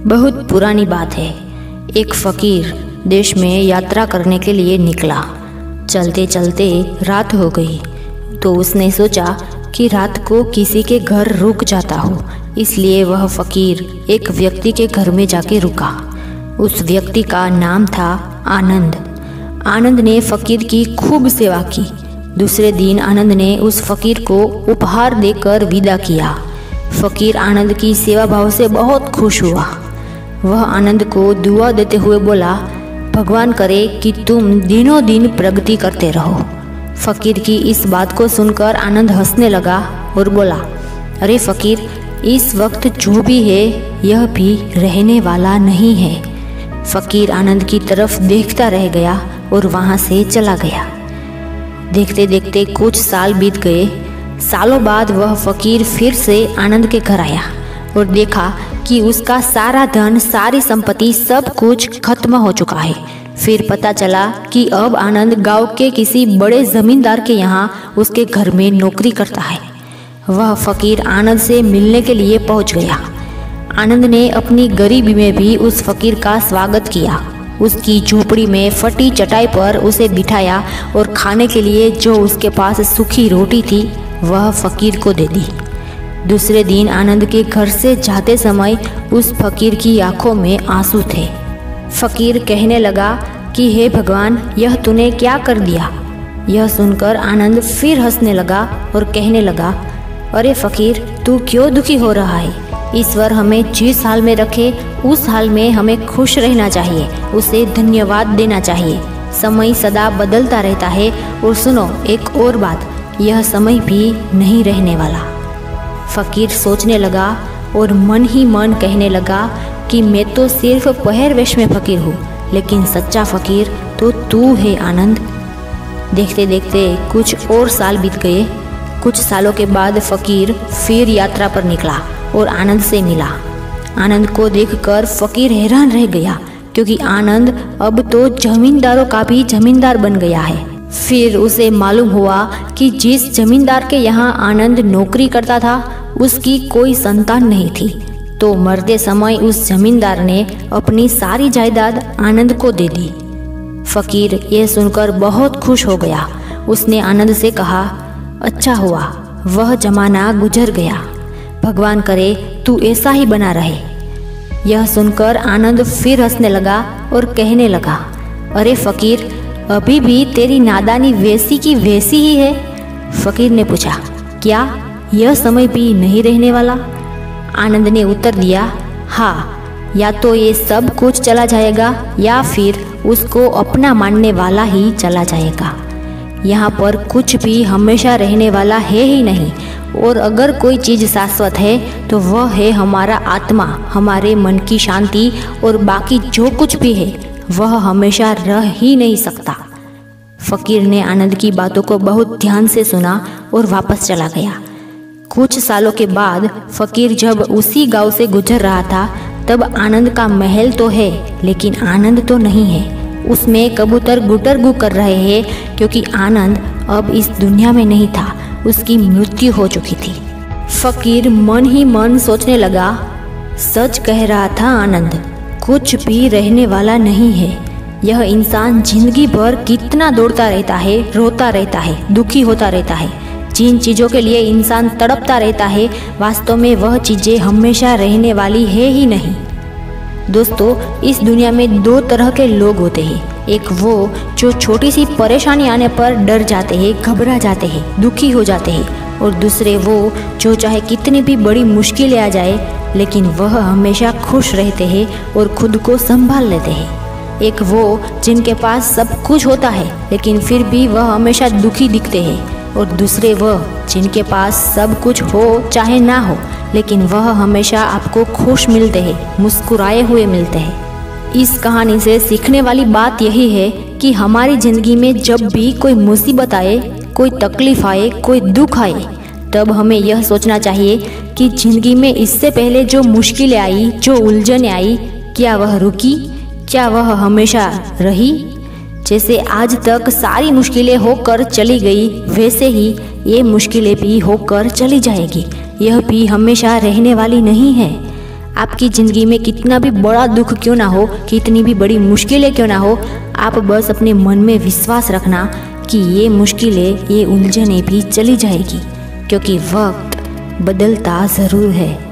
बहुत पुरानी बात है। एक फकीर देश में यात्रा करने के लिए निकला। चलते चलते रात हो गई तो उसने सोचा कि रात को किसी के घर रुक जाता हो, इसलिए वह फकीर एक व्यक्ति के घर में जाके रुका। उस व्यक्ति का नाम था आनंद। आनंद ने फकीर की खूब सेवा की। दूसरे दिन आनंद ने उस फकीर को उपहार देकर विदा किया। फकीर आनंद की सेवा भाव से बहुत खुश हुआ। वह आनंद को दुआ देते हुए बोला, भगवान करे कि तुम दिनों दिन प्रगति करते रहो। फकीर की इस बात को सुनकर आनंद हंसने लगा और बोला, अरे फकीर, इस वक्त जो भी है यह भी रहने वाला नहीं है। फकीर आनंद की तरफ देखता रह गया और वहाँ से चला गया। देखते देखते कुछ साल बीत गए। सालों बाद वह फकीर फिर से आनंद के घर आया और देखा कि उसका सारा धन, सारी संपत्ति, सब कुछ खत्म हो चुका है। फिर पता चला कि अब आनंद गांव के किसी बड़े जमींदार के यहाँ उसके घर में नौकरी करता है। वह फकीर आनंद से मिलने के लिए पहुंच गया। आनंद ने अपनी गरीबी में भी उस फकीर का स्वागत किया। उसकी झोपड़ी में फटी चटाई पर उसे बिठाया और खाने के लिए जो उसके पास सूखी रोटी थी वह फकीर को दे दी। दूसरे दिन आनंद के घर से जाते समय उस फकीर की आंखों में आंसू थे। फकीर कहने लगा कि हे भगवान, यह तूने क्या कर दिया। यह सुनकर आनंद फिर हंसने लगा और कहने लगा, अरे फकीर, तू क्यों दुखी हो रहा है। ईश्वर हमें जिस हाल में रखे उस हाल में हमें खुश रहना चाहिए, उसे धन्यवाद देना चाहिए। समय सदा बदलता रहता है और सुनो एक और बात, यह समय भी नहीं रहने वाला। फकीर सोचने लगा और मन ही मन कहने लगा कि मैं तो सिर्फ पहरवेश में फकीर हूँ, लेकिन सच्चा फकीर तो तू है आनंद। देखते देखते कुछ और साल बीत गए। कुछ सालों के बाद फकीर फिर यात्रा पर निकला और आनंद से मिला। आनंद को देखकर फकीर हैरान रह गया, क्योंकि आनंद अब तो जमींदारों का भी जमींदार बन गया है। फिर उसे मालूम हुआ कि जिस जमींदार के यहाँ आनंद नौकरी करता था उसकी कोई संतान नहीं थी। तो मरते समय उस जमींदार ने अपनी सारी जायदाद आनंद को दे दी। फकीर यह सुनकर बहुत खुश हो गया। उसने आनंद से कहा, अच्छा हुआ, वह जमाना गुजर गया। भगवान करे तू ऐसा ही बना रहे। यह सुनकर आनंद फिर हंसने लगा और कहने लगा, अरे फकीर, अभी भी तेरी नादानी वैसी की वैसी ही है। फकीर ने पूछा, क्या यह समय भी नहीं रहने वाला। आनंद ने उत्तर दिया, हाँ, या तो ये सब कुछ चला जाएगा या फिर उसको अपना मानने वाला ही चला जाएगा। यहाँ पर कुछ भी हमेशा रहने वाला है ही नहीं, और अगर कोई चीज़ शाश्वत है तो वह है हमारा आत्मा, हमारे मन की शांति, और बाकी जो कुछ भी है वह हमेशा रह ही नहीं सकता। फकीर ने आनंद की बातों को बहुत ध्यान से सुना और वापस चला गया। कुछ सालों के बाद फकीर जब उसी गांव से गुजर रहा था तब आनंद का महल तो है लेकिन आनंद तो नहीं है। उसमें कबूतर गुटरगू कर रहे हैं, क्योंकि आनंद अब इस दुनिया में नहीं था, उसकी मृत्यु हो चुकी थी। फकीर मन ही मन सोचने लगा, सच कह रहा था आनंद, कुछ भी रहने वाला नहीं है। यह इंसान जिंदगी भर कितना दौड़ता रहता है, रोता रहता है, दुखी होता रहता है। जिन चीज़ों के लिए इंसान तड़पता रहता है वास्तव में वह चीज़ें हमेशा रहने वाली है ही नहीं। दोस्तों, इस दुनिया में दो तरह के लोग होते हैं। एक वो जो छोटी सी परेशानी आने पर डर जाते हैं, घबरा जाते हैं, दुखी हो जाते हैं, और दूसरे वो जो चाहे कितनी भी बड़ी मुश्किलें आ जाए लेकिन वह हमेशा खुश रहते हैं और खुद को संभाल लेते हैं। एक वो जिनके पास सब कुछ होता है लेकिन फिर भी वह हमेशा दुखी दिखते हैं, और दूसरे वह जिनके पास सब कुछ हो चाहे ना हो लेकिन वह हमेशा आपको खुश मिलते हैं, मुस्कुराए हुए मिलते हैं। इस कहानी से सीखने वाली बात यही है कि हमारी ज़िंदगी में जब भी कोई मुसीबत आए, कोई तकलीफ आए, कोई दुख आए, तब हमें यह सोचना चाहिए कि ज़िंदगी में इससे पहले जो मुश्किलें आई, जो उलझनें आई, क्या वह रुकी, क्या वह हमेशा रही। जैसे आज तक सारी मुश्किलें होकर चली गई वैसे ही ये मुश्किलें भी होकर चली जाएगी। यह भी हमेशा रहने वाली नहीं है। आपकी ज़िंदगी में कितना भी बड़ा दुख क्यों ना हो, कितनी भी बड़ी मुश्किलें क्यों ना हो, आप बस अपने मन में विश्वास रखना कि ये मुश्किलें, ये उलझनें भी चली जाएगी, क्योंकि वक्त बदलता ज़रूर है।